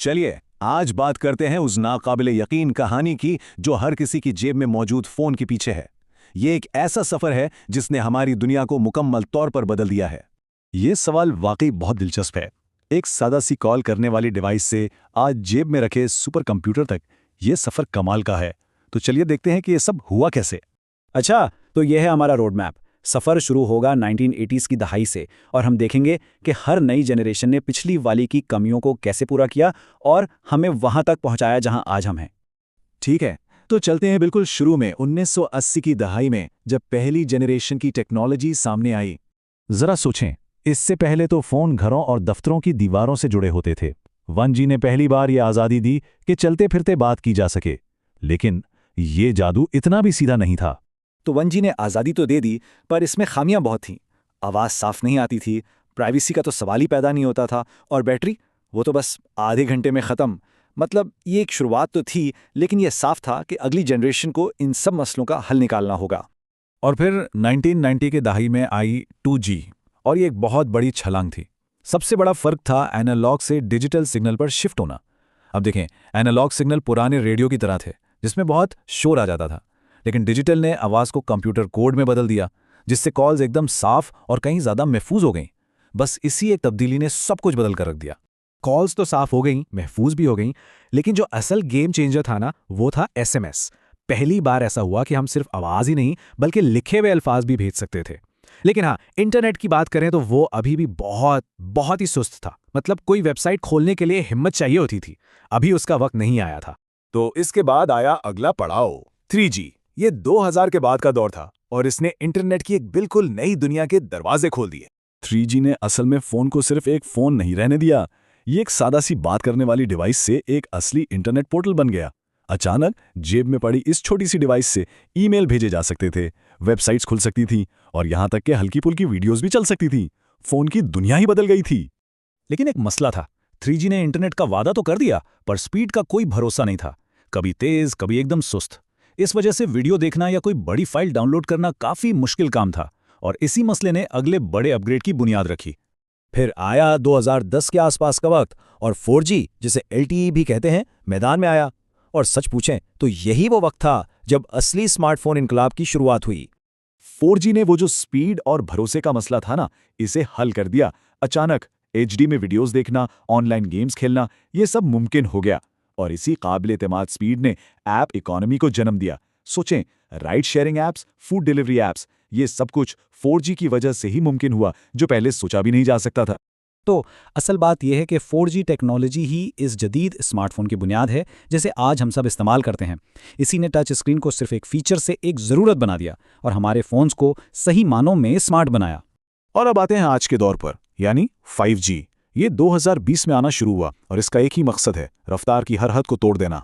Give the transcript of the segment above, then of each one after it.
चलिए आज बात करते हैं उस नाकाबिले यकीन कहानी की जो हर किसी की जेब में मौजूद फोन के पीछे है। ये एक ऐसा सफर है जिसने हमारी दुनिया को मुकम्मल तौर पर बदल दिया है। ये सवाल वाकई बहुत दिलचस्प है। एक सादा सी कॉल करने वाली डिवाइस से आज जेब में रखे सुपर कंप्यूटर तक ये सफर कमाल का है। तो चलिए देखते हैं कि ये सब हुआ कैसे। अच्छा, तो यह है हमारा रोड मैप। सफ़र शुरू होगा 1980s की दहाई से और हम देखेंगे कि हर नई जनरेशन ने पिछली वाली की कमियों को कैसे पूरा किया और हमें वहां तक पहुंचाया जहां आज हम हैं। ठीक है, तो चलते हैं बिल्कुल शुरू में 1980 की दहाई में, जब पहली जनरेशन की टेक्नोलॉजी सामने आई। जरा सोचें, इससे पहले तो फोन घरों और दफ्तरों की दीवारों से जुड़े होते थे। 1G ने पहली बार ये आज़ादी दी कि चलते फिरते बात की जा सके, लेकिन ये जादू इतना भी सीधा नहीं था। तो 1G ने आज़ादी तो दे दी, पर इसमें खामियां बहुत थीं। आवाज़ साफ नहीं आती थी, प्राइवेसी का तो सवाल ही पैदा नहीं होता था, और बैटरी वो तो बस आधे घंटे में ख़त्म। मतलब ये एक शुरुआत तो थी, लेकिन यह साफ था कि अगली जनरेशन को इन सब मसलों का हल निकालना होगा। और फिर 1990 के दहाई में आई 2G, और ये एक बहुत बड़ी छलांग थी। सबसे बड़ा फर्क था एनालॉग से डिजिटल सिग्नल पर शिफ्ट होना। अब देखें, एनालॉग सिग्नल पुराने रेडियो की तरह थे, जिसमें बहुत शोर आ जाता था, लेकिन डिजिटल ने आवाज़ को कंप्यूटर कोड में बदल दिया, जिससे कॉल्स एकदम साफ और कहीं ज़्यादा महफूज हो गईं। बस इसी एक तब्दीली ने सब कुछ बदल कर रख दिया। कॉल्स तो साफ हो गईं, महफूज भी हो गईं, लेकिन जो असल गेम चेंजर था ना, वो था SMS। पहली बार ऐसा हुआ कि हम सिर्फ आवाज़ ही नहीं बल्कि लिखे हुए अल्फाज भी भेज सकते थे। लेकिन हाँ, इंटरनेट की बात करें तो वो अभी भी बहुत ही सुस्त था। मतलब कोई वेबसाइट खोलने के लिए हिम्मत चाहिए होती थी। अभी उसका वक्त नहीं आया था। तो इसके बाद आया अगला पड़ाव, 3G। ये 2000 के बाद का दौर था और इसने इंटरनेट की एक बिल्कुल नई दुनिया के दरवाजे खोल दिए। 3G ने असल में फ़ोन को सिर्फ एक फ़ोन नहीं रहने दिया। ये एक सादा सी बात करने वाली डिवाइस से एक असली इंटरनेट पोर्टल बन गया। अचानक जेब में पड़ी इस छोटी सी डिवाइस से ईमेल भेजे जा सकते थे, वेबसाइट्स खुल सकती थी और यहाँ तक कि हल्की फुल्की वीडियोस भी चल सकती थी। फ़ोन की दुनिया ही बदल गई थी। लेकिन एक मसला था। 3G ने इंटरनेट का वादा तो कर दिया, पर स्पीड का कोई भरोसा नहीं था। कभी तेज़, कभी एकदम सुस्त। इस वजह से वीडियो देखना या कोई बड़ी फाइल डाउनलोड करना काफ़ी मुश्किल काम था, और इसी मसले ने अगले बड़े अपग्रेड की बुनियाद रखी। फिर आया 2010 के आसपास का वक्त और 4G, जिसे LTE भी कहते हैं, मैदान में आया। और सच पूछें तो यही वो वक्त था जब असली स्मार्टफोन इनकलाब की शुरुआत हुई। 4G ने वो जो स्पीड और भरोसे का मसला था ना, इसे हल कर दिया। अचानक HD में वीडियोस देखना, ऑनलाइन गेम्स खेलना, ये सब मुमकिन हो गया। और इसी काबिल-ए-एतमाद स्पीड ने ऐप इकोनॉमी को जन्म दिया। सोचें, ride sharing apps, food delivery apps, ये सब कुछ 4G की वजह से ही मुमकिन हुआ, जो पहले सोचा भी नहीं जा सकता था। तो असल बात यह है कि 4G टेक्नोलॉजी ही इस जदीद स्मार्टफोन की बुनियाद है, जिसे आज हम सब इस्तेमाल करते हैं। इसी ने टच स्क्रीन को सिर्फ एक फीचर से एक ज़रूरत बना दिया और हमारे फ़ोन्स को सही मानों में स्मार्ट बनाया। और अब आते हैं आज के दौर पर, यानी 5G। ये 2020 में आना शुरू हुआ और इसका एक ही मकसद है, रफ्तार की हर हद को तोड़ देना।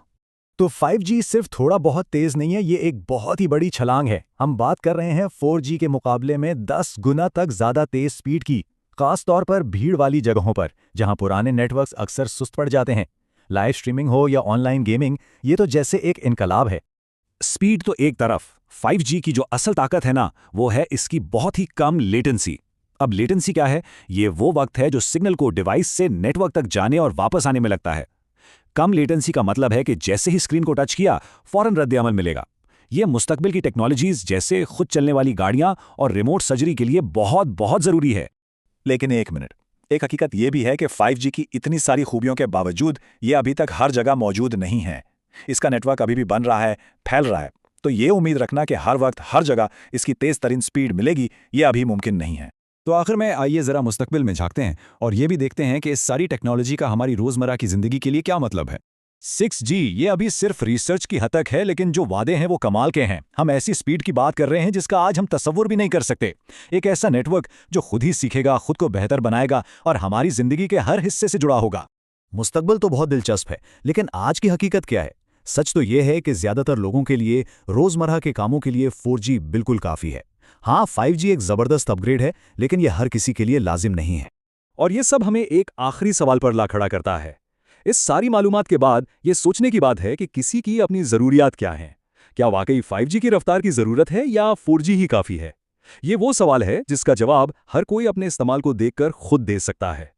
तो 5G सिर्फ थोड़ा बहुत तेज नहीं है, ये एक बहुत ही बड़ी छलांग है। हम बात कर रहे हैं 4G के मुकाबले में 10 गुना तक ज़्यादा तेज स्पीड की, खास तौर पर भीड़ वाली जगहों पर, जहां पुराने नेटवर्क्स अक्सर सुस्त पड़ जाते हैं। लाइव स्ट्रीमिंग हो या ऑनलाइन गेमिंग, ये तो जैसे एक इनकलाब है। स्पीड तो एक तरफ, 5G की जो असल ताकत है ना, वो है इसकी बहुत ही कम लेटेंसी। अब लेटेंसी क्या है? ये वो वक्त है जो सिग्नल को डिवाइस से नेटवर्क तक जाने और वापस आने में लगता है। कम लेटेंसी का मतलब है कि जैसे ही स्क्रीन को टच किया, फौरन रद्द-ए-अमल मिलेगा। ये मुस्तकबिल की टेक्नोलॉजीज जैसे खुद चलने वाली गाड़ियां और रिमोट सर्जरी के लिए बहुत ज़रूरी है। लेकिन एक मिनट, एक हकीकत ये भी है कि 5G की इतनी सारी खूबियों के बावजूद ये अभी तक हर जगह मौजूद नहीं है। इसका नेटवर्क अभी भी बन रहा है, फैल रहा है। तो ये उम्मीद रखना कि हर वक्त हर जगह इसकी तेज़ तरीन स्पीड मिलेगी, ये अभी मुमकिन नहीं है। तो आखिर में आइए ज़रा मुस्तकबिल में झांकते हैं और ये भी देखते हैं कि इस सारी टेक्नोलॉजी का हमारी रोज़मर्रा की ज़िंदगी के लिए क्या मतलब है। 6G ये अभी सिर्फ रिसर्च की हद तक है, लेकिन जो वादे हैं वो कमाल के हैं। हम ऐसी स्पीड की बात कर रहे हैं जिसका आज हम तसव्वुर भी नहीं कर सकते। एक ऐसा नेटवर्क जो खुद ही सीखेगा, खुद को बेहतर बनाएगा और हमारी जिंदगी के हर हिस्से से जुड़ा होगा। मुस्तकबिल तो बहुत दिलचस्प है, लेकिन आज की हकीकत क्या है? सच तो यह है कि ज़्यादातर लोगों के लिए रोज़मर्रा के कामों के लिए 4G बिल्कुल काफ़ी है। हाँ, 5G एक ज़बरदस्त अपग्रेड है, लेकिन यह हर किसी के लिए लाजिम नहीं है। और ये सब हमें एक आखिरी सवाल पर ला खड़ा करता है। इस सारी मालूमात के बाद ये सोचने की बात है कि किसी की अपनी ज़रूरियात क्या हैं। क्या वाकई 5G की रफ्तार की ज़रूरत है या 4G ही काफ़ी है? ये वो सवाल है जिसका जवाब हर कोई अपने इस्तेमाल को देखकर खुद दे सकता है।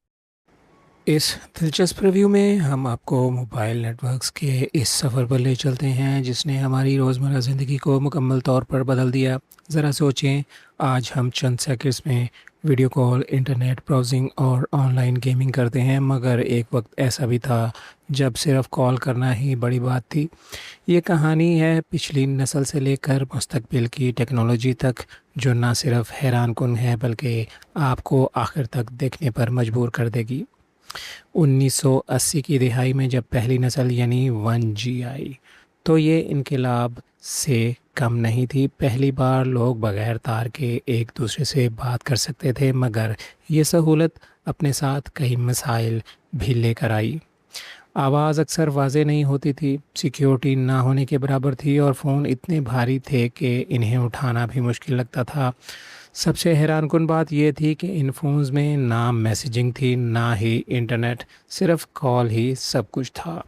इस दिलचस्प रिव्यू में हम आपको मोबाइल नेटवर्क्स के इस सफ़र पर ले चलते हैं जिसने हमारी रोज़मर्रा ज़िंदगी को मुकम्मल तौर पर बदल दिया। ज़रा सोचें, आज हम चंद सेकंड्स में वीडियो कॉल, इंटरनेट ब्राउजिंग और ऑनलाइन गेमिंग करते हैं, मगर एक वक्त ऐसा भी था जब सिर्फ़ कॉल करना ही बड़ी बात थी। ये कहानी है पिछली नस्ल से लेकर मुस्तकबिल की टेक्नोलॉजी तक, जो ना सिर्फ हैरानकुन है बल्कि आपको आखिर तक देखने पर मजबूर कर देगी। 1980 की दिहाई में जब पहली नस्ल यानी 1G आई तो ये इनकलाब से कम नहीं थी। पहली बार लोग बगैर तार के एक दूसरे से बात कर सकते थे, मगर ये सहूलत अपने साथ कई मसाइल भी लेकर आई। आवाज़ अक्सर वाज़े नहीं होती थी, सिक्योरिटी ना होने के बराबर थी और फ़ोन इतने भारी थे कि इन्हें उठाना भी मुश्किल लगता था। सबसे हैरानकुन बात यह थी कि इन फ़ोन्स में ना मैसेजिंग थी, ना ही इंटरनेट, सिर्फ कॉल ही सब कुछ था।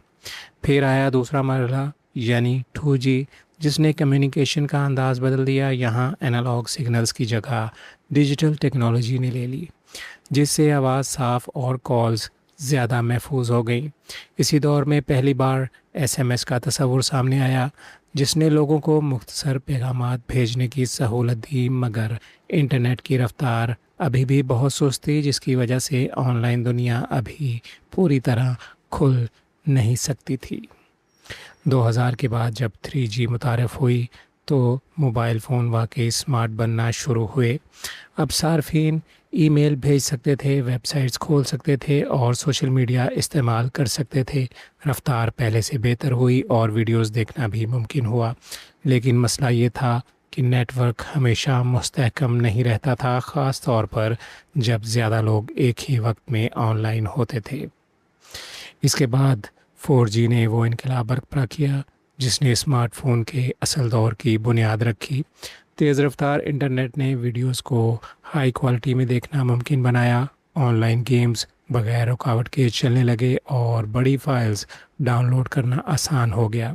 फिर आया दूसरा मरहला यानी 2G, जिसने कम्युनिकेशन का अंदाज़ बदल दिया। यहाँ एनालॉग सिग्नल्स की जगह डिजिटल टेक्नोलॉजी ने ले ली, जिससे आवाज़ साफ़ और कॉल्स ज़्यादा महफूज हो गई। इसी दौर में पहली बार SMS का तस्वुर सामने आया, जिसने लोगों को मुख्तसर पैगामात भेजने की सहूलत दी, मगर इंटरनेट की रफ़्तार अभी भी बहुत सुस्त थी, जिसकी वजह से ऑनलाइन दुनिया अभी पूरी तरह खुल नहीं सकती थी। 2000 के बाद जब 3G मुतारफ़ हुई तो मोबाइल फ़ोन वाकई स्मार्ट बनना शुरू हुए। अब सार्फिन ईमेल भेज सकते थे, वेबसाइट्स खोल सकते थे और सोशल मीडिया इस्तेमाल कर सकते थे। रफ़्तार पहले से बेहतर हुई और वीडियोस देखना भी मुमकिन हुआ, लेकिन मसला ये था कि नेटवर्क हमेशा मुस्तहकम नहीं रहता था, ख़ास तौर पर जब ज़्यादा लोग एक ही वक्त में ऑनलाइन होते थे। इसके बाद 4G ने वो इनकलाब बरपा किया जिसने स्मार्टफ़ोन के असल दौर की बुनियाद रखी। तेज़ रफ्तार इंटरनेट ने वीडियोस को हाई क्वालिटी में देखना मुमकिन बनाया। ऑनलाइन गेम्स बगैर रुकावट के चलने लगे और बड़ी फाइल्स डाउनलोड करना आसान हो गया।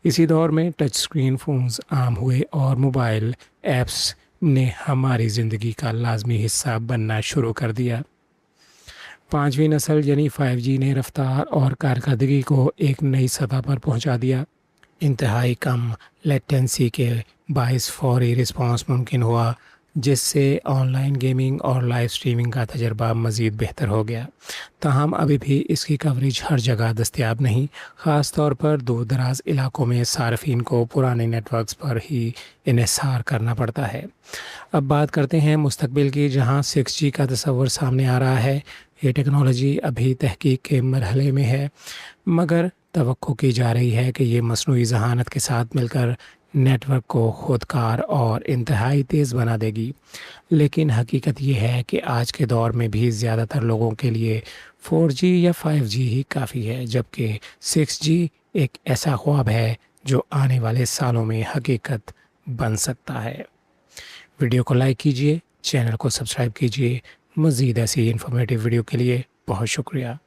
इसी दौर में टच स्क्रीन फ़ोन्स आम हुए और मोबाइल ऐप्स ने हमारी ज़िंदगी का लाजमी हिस्सा बनना शुरू कर दिया। 5वीं नस्ल यानी 5G ने रफ्तार और कारकर्दगी को एक नई सतह पर पहुंचा दिया। इंतहाई कम लेटेंसी के बाइस फौरी रिस्पांस मुमकिन हुआ, जिससे ऑनलाइन गेमिंग और लाइव स्ट्रीमिंग का तजर्बा मज़ीद बेहतर हो गया। ताहम अभी भी इसकी कवरेज हर जगह दस्तयाब नहीं, ख़ास तौर पर दूर दराज इलाकों में सार्फिन को पुराने नेटवर्क्स पर ही इन्हिसार करना पड़ता है। अब बात करते हैं मुस्तकबिल की, जहां 6G का तस्वर सामने आ रहा है। ये टेक्नोलॉजी अभी तहकीक के मरहले में है, मगर तवक्को की जा रही है कि ये मसनूई ज़हानत के साथ मिलकर नेटवर्क को खुदकार और इंतहाई तेज़ बना देगी। लेकिन हकीकत ये है कि आज के दौर में भी ज़्यादातर लोगों के लिए 4G या 5G ही काफ़ी है, जबकि 6G एक ऐसा ख्वाब है जो आने वाले सालों में हकीकत बन सकता है। वीडियो को लाइक कीजिए, चैनल को सब्सक्राइब कीजिए। मज़ीद ऐसी इन्फॉर्मेटिव वीडियो के लिए बहुत शुक्रिया।